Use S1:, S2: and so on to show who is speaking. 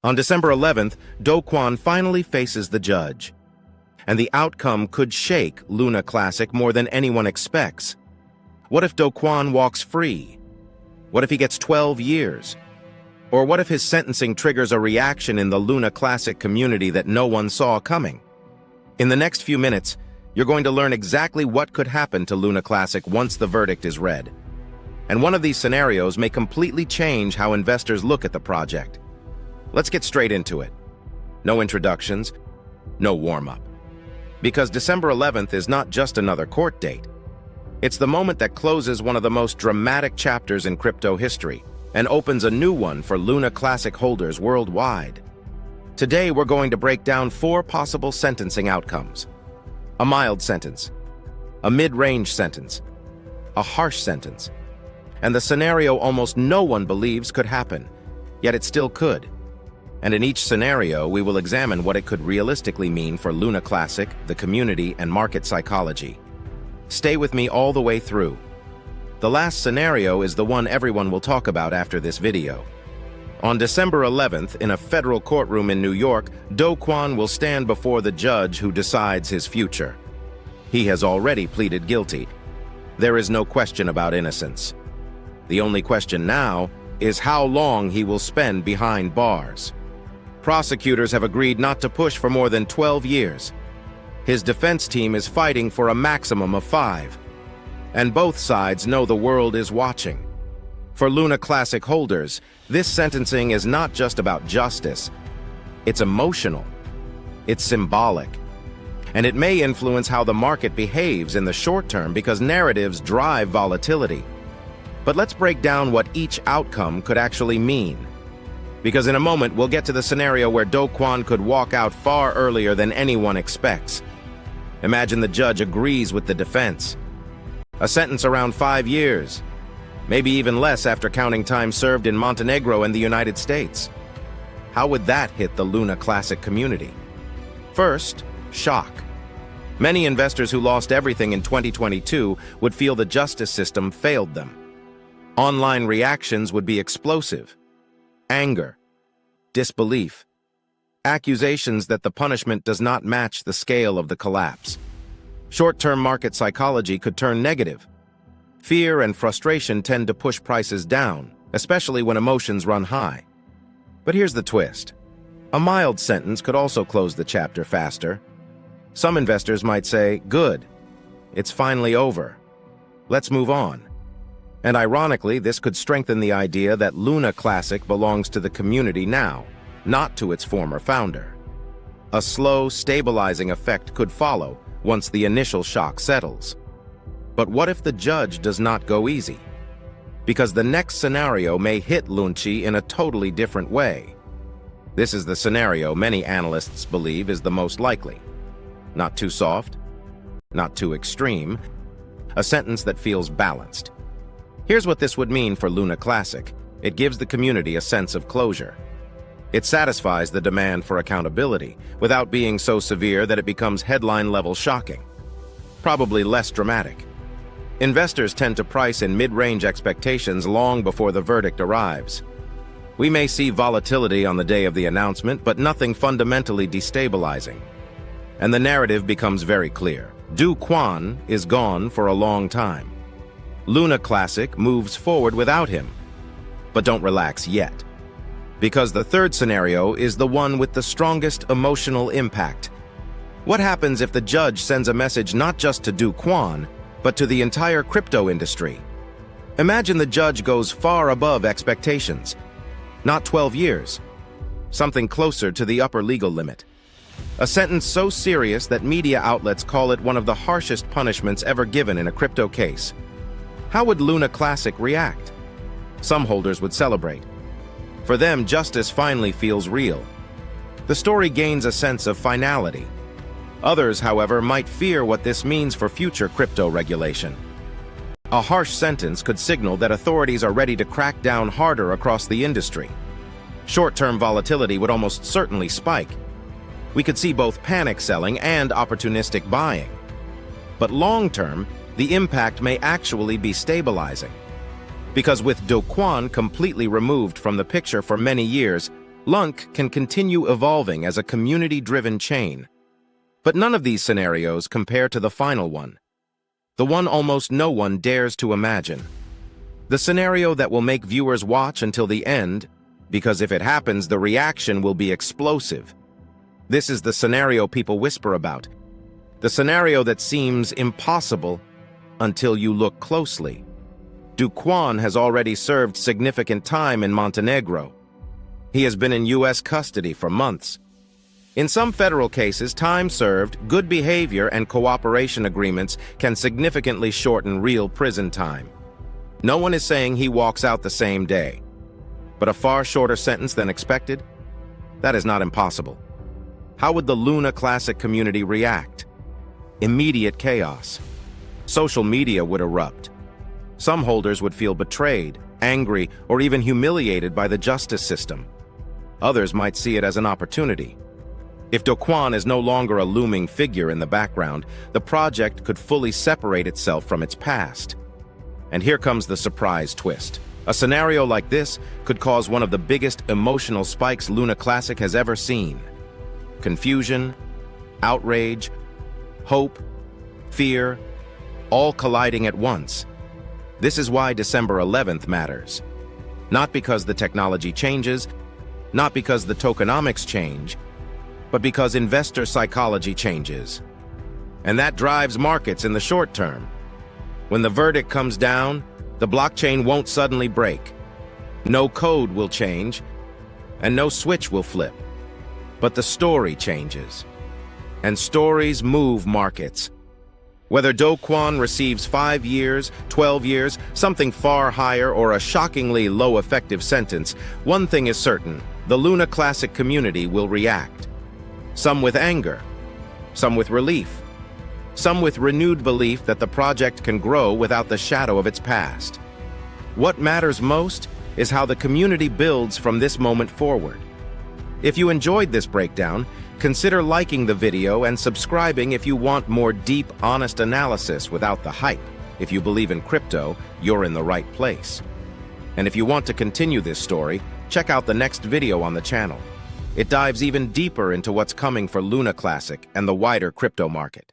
S1: On December 11th, Do Kwon finally faces the judge. And the outcome could shake Luna Classic more than anyone expects. What if Do Kwon walks free? What if he gets 12 years? Or what if his sentencing triggers a reaction in the Luna Classic community that no one saw coming? In the next few minutes, you're going to learn exactly what could happen to Luna Classic once the verdict is read. And one of these scenarios may completely change how investors look at the project. Let's get straight into it. No introductions, no warm-up. Because December 11th is not just another court date. It's the moment that closes one of the most dramatic chapters in crypto history and opens a new one for Luna Classic holders worldwide. Today, we're going to break down 4 possible sentencing outcomes. A mild sentence, a mid-range sentence, a harsh sentence, and the scenario almost no one believes could happen, yet it still could. And in each scenario, we will examine what it could realistically mean for Luna Classic, the community, and market psychology. Stay with me all the way through. The last scenario is the one everyone will talk about after this video. On December 11th, in a federal courtroom in New York, Do Kwon will stand before the judge who decides his future. He has already pleaded guilty. There is no question about innocence. The only question now is how long he will spend behind bars. Prosecutors have agreed not to push for more than 12 years. His defense team is fighting for a maximum of 5. And both sides know the world is watching. For Luna Classic holders, this sentencing is not just about justice. It's emotional. It's symbolic. And it may influence how the market behaves in the short term because narratives drive volatility. But let's break down what each outcome could actually mean. Because in a moment, we'll get to the scenario where Do Kwon could walk out far earlier than anyone expects. Imagine the judge agrees with the defense. A sentence around 5 years, maybe even less after counting time served in Montenegro and the United States. How would that hit the Luna Classic community? First, shock. Many investors who lost everything in 2022 would feel the justice system failed them. Online reactions would be explosive. Anger, disbelief, accusations that the punishment does not match the scale of the collapse. Short-term market psychology could turn negative. Fear and frustration tend to push prices down, especially when emotions run high. But here's the twist. A mild sentence could also close the chapter faster. Some investors might say, "Good, it's finally over. Let's move on." And ironically, this could strengthen the idea that Luna Classic belongs to the community now, not to its former founder. A slow, stabilizing effect could follow once the initial shock settles. But what if the judge does not go easy? Because the next scenario may hit LUNC in a totally different way. This is the scenario many analysts believe is the most likely. Not too soft, not too extreme, a sentence that feels balanced. Here's what this would mean for Luna Classic. It gives the community a sense of closure. It satisfies the demand for accountability without being so severe that it becomes headline-level shocking. Probably less dramatic. Investors tend to price in mid-range expectations long before the verdict arrives. We may see volatility on the day of the announcement, but nothing fundamentally destabilizing. And the narrative becomes very clear. Do Kwon is gone for a long time. Luna Classic moves forward without him. But don't relax yet. Because the third scenario is the one with the strongest emotional impact. What happens if the judge sends a message not just to Do Kwon, but to the entire crypto industry? Imagine the judge goes far above expectations. Not 12 years. Something closer to the upper legal limit. A sentence so serious that media outlets call it one of the harshest punishments ever given in a crypto case. How would Luna Classic react? Some holders would celebrate. For them, justice finally feels real. The story gains a sense of finality. Others, however, might fear what this means for future crypto regulation. A harsh sentence could signal that authorities are ready to crack down harder across the industry. Short-term volatility would almost certainly spike. We could see both panic selling and opportunistic buying. But long-term, the impact may actually be stabilizing. Because with Do Kwon completely removed from the picture for many years, LUNC can continue evolving as a community-driven chain. But none of these scenarios compare to the final one, the one almost no one dares to imagine. The scenario that will make viewers watch until the end, because if it happens, the reaction will be explosive. This is the scenario people whisper about, the scenario that seems impossible until you look closely. Do Kwon has already served significant time in Montenegro. He has been in U.S. custody for months. In some federal cases, time served, good behavior, and cooperation agreements can significantly shorten real prison time. No one is saying he walks out the same day. But a far shorter sentence than expected? That is not impossible. How would the Luna Classic community react? Immediate chaos. Social media would erupt. Some holders would feel betrayed, angry, or even humiliated by the justice system. Others might see it as an opportunity. If Do Kwon is no longer a looming figure in the background, the project could fully separate itself from its past. And here comes the surprise twist. A scenario like this could cause one of the biggest emotional spikes Luna Classic has ever seen. Confusion, outrage, hope, fear, all colliding at once. This is why December 11th matters. Not because the technology changes, not because the tokenomics change, but because investor psychology changes. And that drives markets in the short term. When the verdict comes down, the blockchain won't suddenly break. No code will change, and no switch will flip. But the story changes. And stories move markets. Whether Do Kwon receives 5 years, 12 years, something far higher, or a shockingly low effective sentence, one thing is certain: the Luna Classic community will react. Some with anger, some with relief, some with renewed belief that the project can grow without the shadow of its past. What matters most is how the community builds from this moment forward. If you enjoyed this breakdown, consider liking the video and subscribing if you want more deep, honest analysis without the hype. If you believe in crypto, you're in the right place. And if you want to continue this story, check out the next video on the channel. It dives even deeper into what's coming for Luna Classic and the wider crypto market.